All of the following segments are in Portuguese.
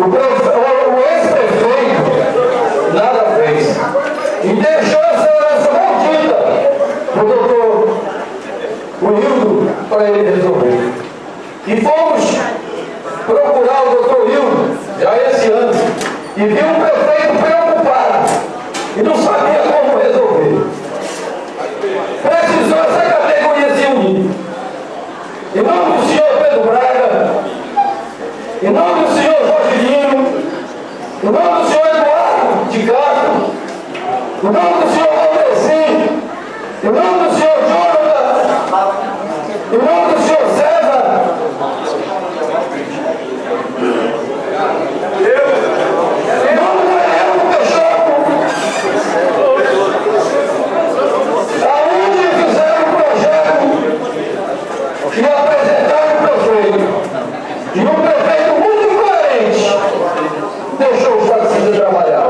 o ex-prefeito nada fez. E deixou essa herança maldita para o doutor Wildo para ele resolver. E fomos procurar o doutor Wildo já esse ano e viu um prefeito preocupado e não sabia como resolver. Precisou essa categoria se unir. Em nome do senhor Pedro Braga, em nome do senhor Jorginho, em nome do senhor Eduardo de Castro, em nome do senhor Valdeci, em nome do senhor Jonathan, em nome do senhor César, em nome do Heleno Peixoto, aonde fizeram um projeto e apresentaram o prefeito. E um prefeito muito incoerente deixou os taxistas trabalhar.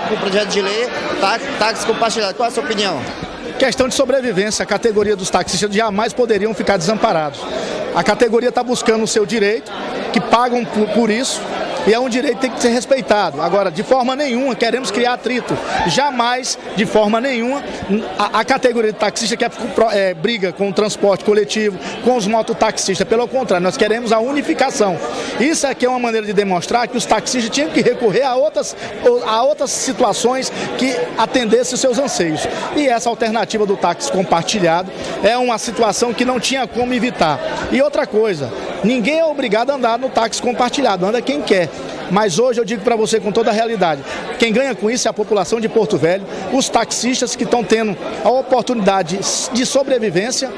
Com o projeto de lei, táxi compartilhado. Qual a sua opinião? Questão de sobrevivência, a categoria dos taxistas jamais poderiam ficar desamparados. A categoria está buscando o seu direito, que pagam por isso, e é um direito que tem que ser respeitado. Agora, de forma nenhuma, queremos criar atrito. Jamais, de forma nenhuma, a categoria de taxista que briga com o transporte coletivo, com os mototaxistas. Pelo contrário, nós queremos a unificação. Isso aqui é uma maneira de demonstrar que os taxistas tinham que recorrer a outras situações que atendessem os seus anseios. E essa alternativa do táxi compartilhado é uma situação que não tinha como evitar. E outra coisa, ninguém é obrigado a andar no táxi compartilhado, anda quem quer. Mas hoje eu digo para você com toda a realidade, quem ganha com isso é a população de Porto Velho, os taxistas que estão tendo a oportunidade de sobrevivência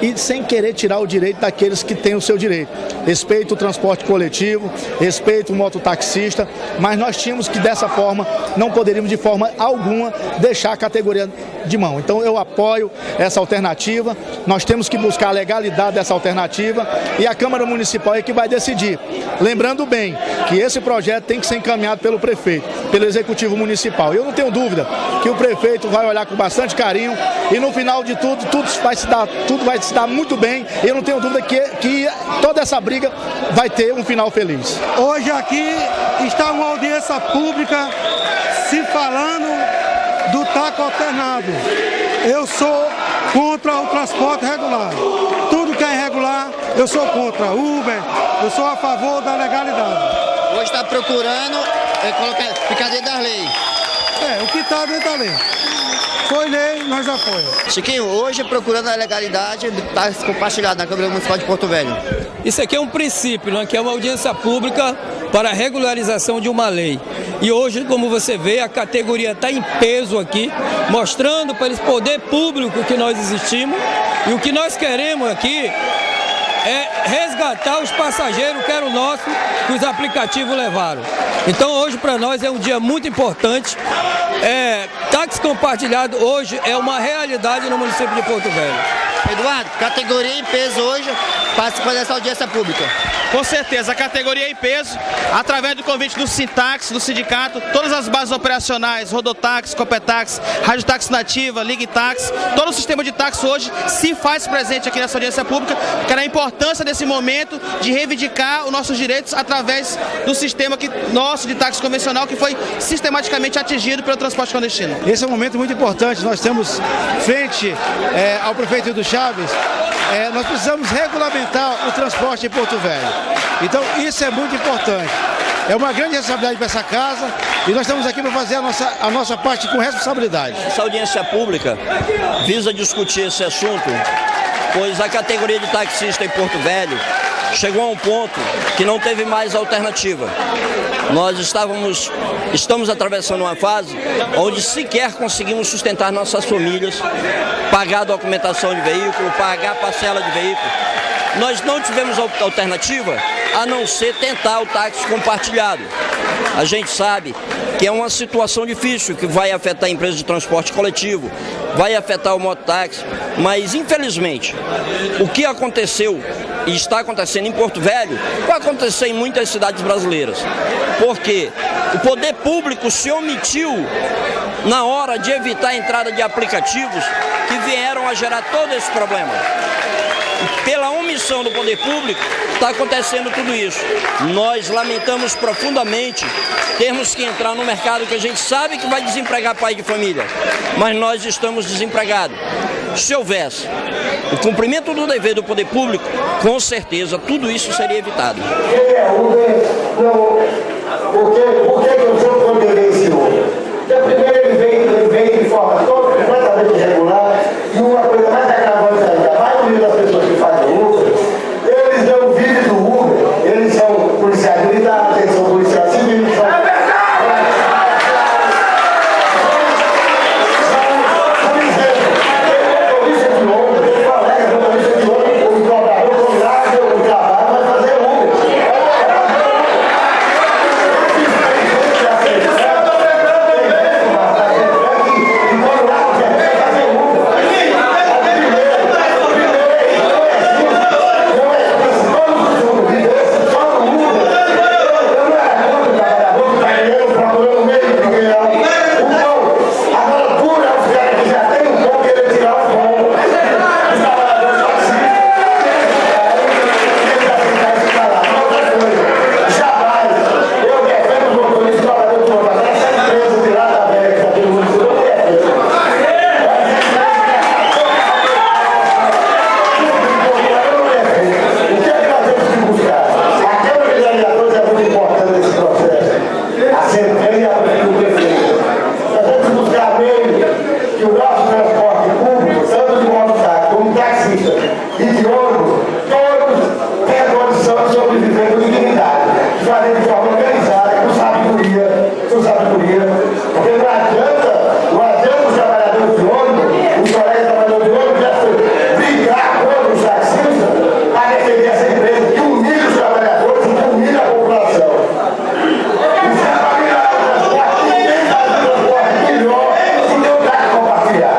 e sem querer tirar o direito daqueles que têm o seu direito. Respeito o transporte coletivo, respeito o mototaxista, mas nós tínhamos que dessa forma, não poderíamos de forma alguma deixar a categoria de mão. Então eu apoio essa alternativa, nós temos que buscar a legalidade dessa alternativa e a Câmara Municipal é que vai decidir. Lembrando bem que esse projeto tem que ser encaminhado pelo prefeito, pelo Executivo Municipal. Eu não tenho dúvida que o prefeito vai olhar com bastante carinho e no final de tudo vai se dar muito bem. Eu não tenho dúvida que toda essa briga vai ter um final feliz. Hoje aqui está uma audiência pública se falando do taco alternado. Eu sou contra o transporte regular. Tudo que é irregular, eu sou contra. Uber, eu sou a favor da legalidade. Hoje está procurando ficar dentro das leis. O que está dentro da lei. Foi lei, nós apoiamos. Chiquinho, hoje procurando a legalidade do táxi compartilhado na Câmara Municipal de Porto Velho. Isso aqui é um princípio, né, que é uma audiência pública para a regularização de uma lei. E hoje, como você vê, a categoria está em peso aqui, mostrando para esse poder público que nós existimos. E o que nós queremos aqui é resgatar os passageiros que era o nosso, que os aplicativos levaram. Então hoje para nós é um dia muito importante. Táxi táxi compartilhado hoje é uma realidade no município de Porto Velho. Eduardo, categoria em peso hoje participa dessa audiência pública. Com certeza, a categoria em peso, através do convite do Sintax, do sindicato, todas as bases operacionais, Rodotáxi, Copetaxi, Radiotáxi Nativa, Ligtaxi, todo o sistema de táxi hoje se faz presente aqui nessa audiência pública, que era a importância desse momento de reivindicar os nossos direitos através do sistema nosso de táxi convencional, que foi sistematicamente atingido pelo transporte clandestino. Esse é um momento muito importante. Nós temos frente ao prefeito do Chaves, nós precisamos regulamentar o transporte em Porto Velho. Então isso é muito importante. É uma grande responsabilidade para essa casa e nós estamos aqui para fazer a nossa parte com responsabilidade. Essa audiência pública visa discutir esse assunto, pois a categoria de taxista em Porto Velho chegou a um ponto que não teve mais alternativa. Nós estamos atravessando uma fase onde sequer conseguimos sustentar nossas famílias, pagar a documentação de veículo, pagar a parcela de veículo. Nós não tivemos alternativa a não ser tentar o táxi compartilhado. A gente sabe que é uma situação difícil, que vai afetar a empresa de transporte coletivo, vai afetar o mototáxi, mas infelizmente o que aconteceu e está acontecendo em Porto Velho vai acontecer em muitas cidades brasileiras, porque o poder público se omitiu na hora de evitar a entrada de aplicativos que vieram a gerar todo esse problema. Pela omissão do poder público, está acontecendo tudo isso. Nós lamentamos profundamente termos que entrar no mercado que a gente sabe que vai desempregar pai de família, mas nós estamos desempregados. Se houvesse o cumprimento do dever do poder público, com certeza tudo isso seria evitado. Por que eu sou condenação? Primeiro ele vem de forma completamente irregular e uma coisa mais agravante ainda, a maioria das pessoas que fazem Uber, eles não vivem do Uber, eles são policiais militares, eles são policiais civis, compartilhar.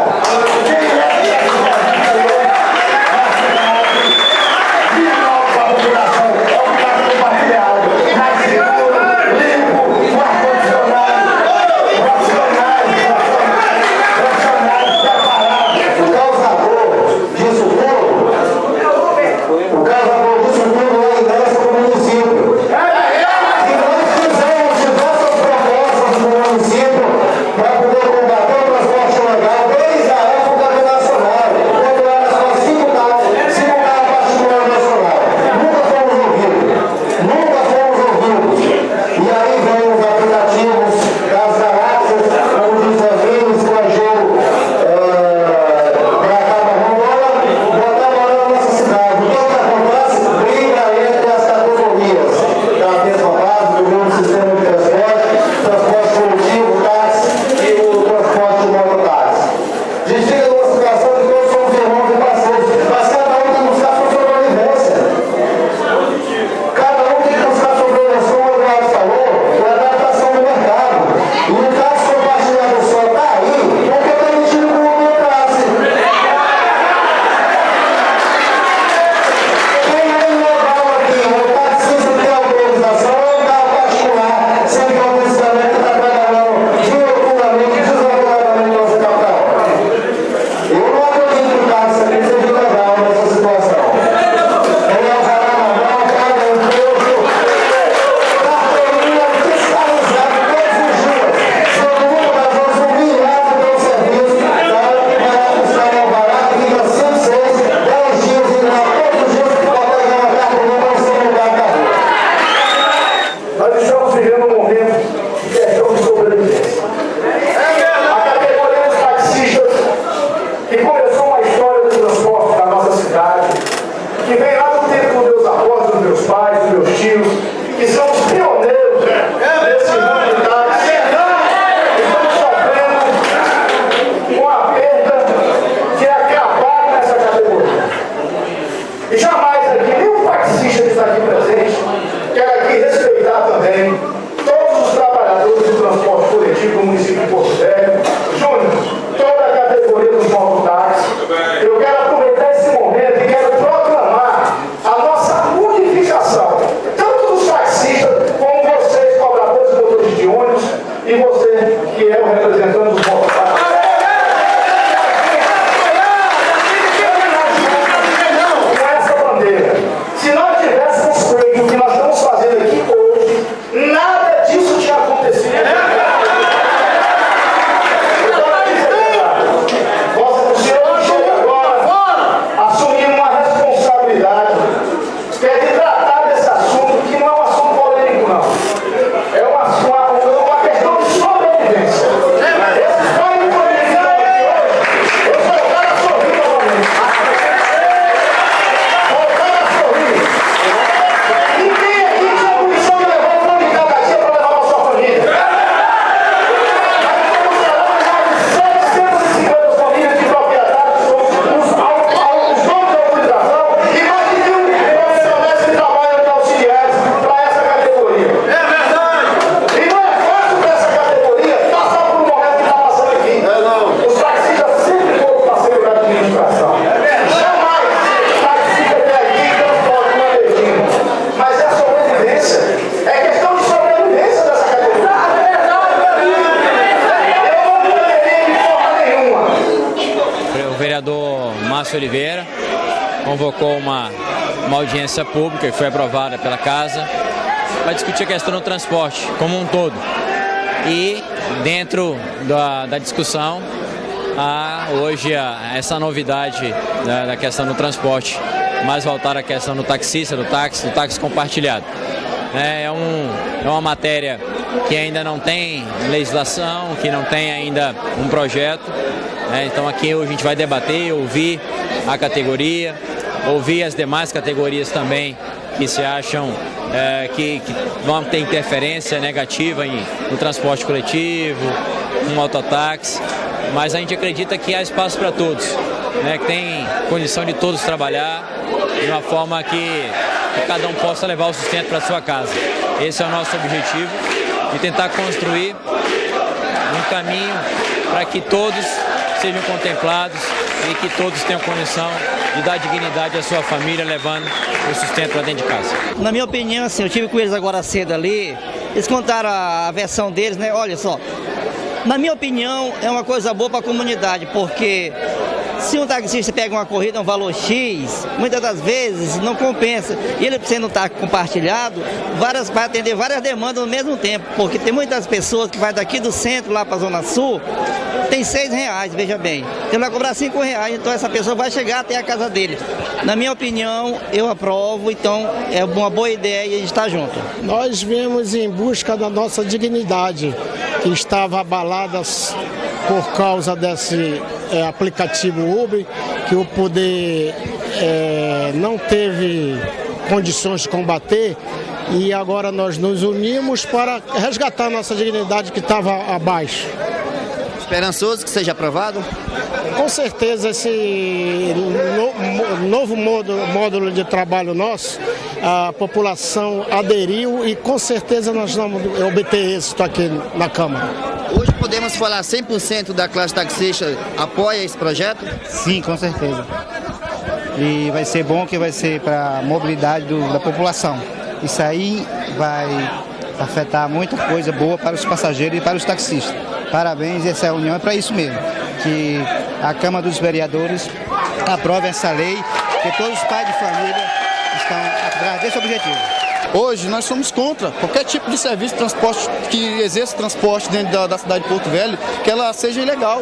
vereador Márcio Oliveira convocou uma audiência pública que foi aprovada pela Casa para discutir a questão do transporte como um todo. E dentro da discussão há hoje essa novidade da questão do transporte, mais voltada à questão do taxista, do táxi compartilhado. É uma matéria que ainda não tem legislação, que não tem ainda um projeto. Então aqui hoje a gente vai debater, ouvir a categoria, ouvir as demais categorias também que se acham que vão ter interferência negativa no transporte coletivo, no mototáxi, mas a gente acredita que há espaço para todos, que tem condição de todos trabalhar de uma forma que cada um possa levar o sustento para sua casa. Esse é o nosso objetivo, de tentar construir um caminho para que todos sejam contemplados e que todos tenham condição de dar dignidade à sua família, levando o sustento para dentro de casa. Na minha opinião, assim, eu tive com eles agora cedo ali, eles contaram a versão deles, né? Olha só, na minha opinião, é uma coisa boa para a comunidade, porque se um taxista pega uma corrida, um valor X, muitas das vezes não compensa. E ele, sendo um táxi compartilhado, vai atender várias demandas ao mesmo tempo, porque tem muitas pessoas que vai daqui do centro lá para a Zona Sul, tem R$6, veja bem. Ele vai cobrar R$5, então essa pessoa vai chegar até a casa dele. Na minha opinião, eu aprovo, então é uma boa ideia e a gente está junto. Nós viemos em busca da nossa dignidade, que estava abalada por causa desse aplicativo Uber, que o poder não teve condições de combater, e agora nós nos unimos para resgatar nossa dignidade que estava abaixo. Esperançoso que seja aprovado? Com certeza esse novo módulo de trabalho nosso, a população aderiu e com certeza nós vamos obter êxito aqui na Câmara. Hoje podemos falar 100% da classe taxista apoia esse projeto? Sim, com certeza. E vai ser bom, que vai ser para a mobilidade da população. Isso aí vai afetar muita coisa boa para os passageiros e para os taxistas. Parabéns, essa reunião é para isso mesmo, que a Câmara dos Vereadores aprove essa lei, que todos os pais de família estão atrás desse objetivo. Hoje nós somos contra qualquer tipo de serviço de transporte que exerça transporte dentro da cidade de Porto Velho, que ela seja ilegal.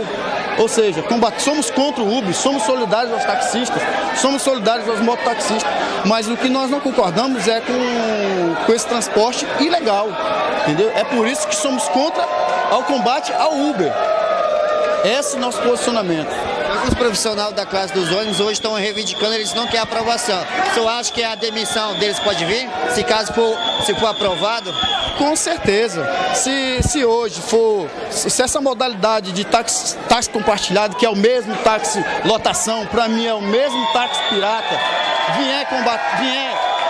Ou seja, somos contra o Uber, somos solidários aos taxistas, somos solidários aos mototaxistas, mas o que nós não concordamos é com esse transporte ilegal, entendeu? É por isso que somos contra ao combate ao Uber. Esse é o nosso posicionamento. Os profissionais da classe dos ônibus hoje estão reivindicando, eles não querem aprovação. O senhor acha que a demissão deles pode vir, se for aprovado? Com certeza. Se hoje se essa modalidade de táxi compartilhado, que é o mesmo táxi lotação, para mim é o mesmo táxi pirata, vier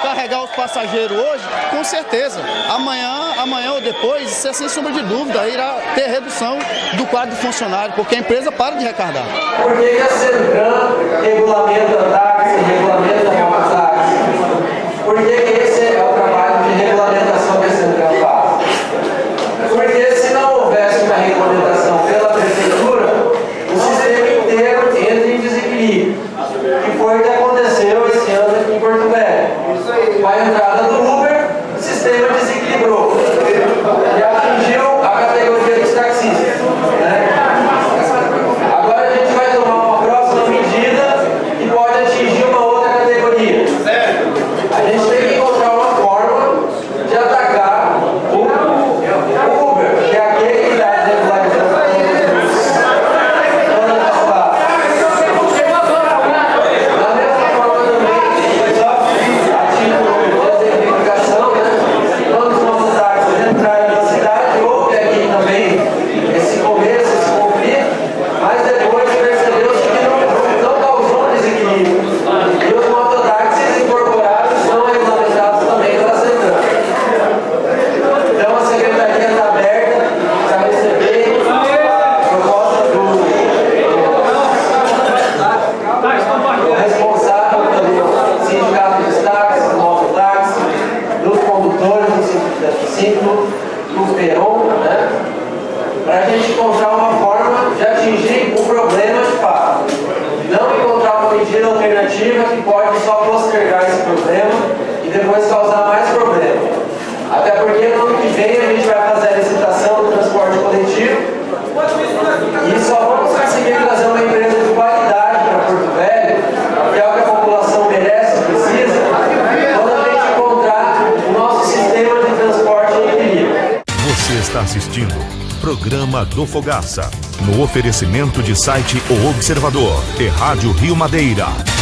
carregar os passageiros hoje, com certeza, amanhã ou depois, isso é sem sombra de dúvida, irá ter redução do quadro de funcionário, porque a empresa para de arrecadar. Por que a Centran regulamenta táxi, regulamenta mototáxi? Por que esse é o trabalho de regulamentação que a Centran faz? Porque se não houvesse uma regulamentação pela prefeitura, o sistema inteiro entra em desequilíbrio. Que foi o que aconteceu esse ano aqui em Porto Velho. Com a entrada do Uber, o sistema desequilibrou e atingiu a categoria dos taxistas. Agora a gente vai tomar uma próxima medida que pode atingir uma outra categoria. A gente tem que encontrar uma forma de atacar o Uber, que é aquele que dá regularização todas as classes. Da mesma forma também, só a título de exemplificação, quando os nossos táxis entrarem na cidade, houve aqui também esse começo, esse conflito, mas depois percebeu-se que não causou desequilíbrio. E os mototáxis incorporados são regulamentados também pela Centran. Então a Secretaria está aberta para receber a proposta do responsável pelo sindicato dos táxis, do mototáxi, dos condutores do ciclo, do Peron, para a gente encontrar uma forma de atingir o problema postergar esse problema e depois causar mais problema. Até porque no ano que vem a gente vai fazer a licitação do transporte coletivo e só vamos conseguir trazer uma empresa de qualidade para Porto Velho, que é o que a população merece, precisa, quando a gente encontrar o nosso sistema de transporte em equilíbrio. Você está assistindo Programa do Fogaça, no oferecimento de site O Observador e Rádio Rio Madeira.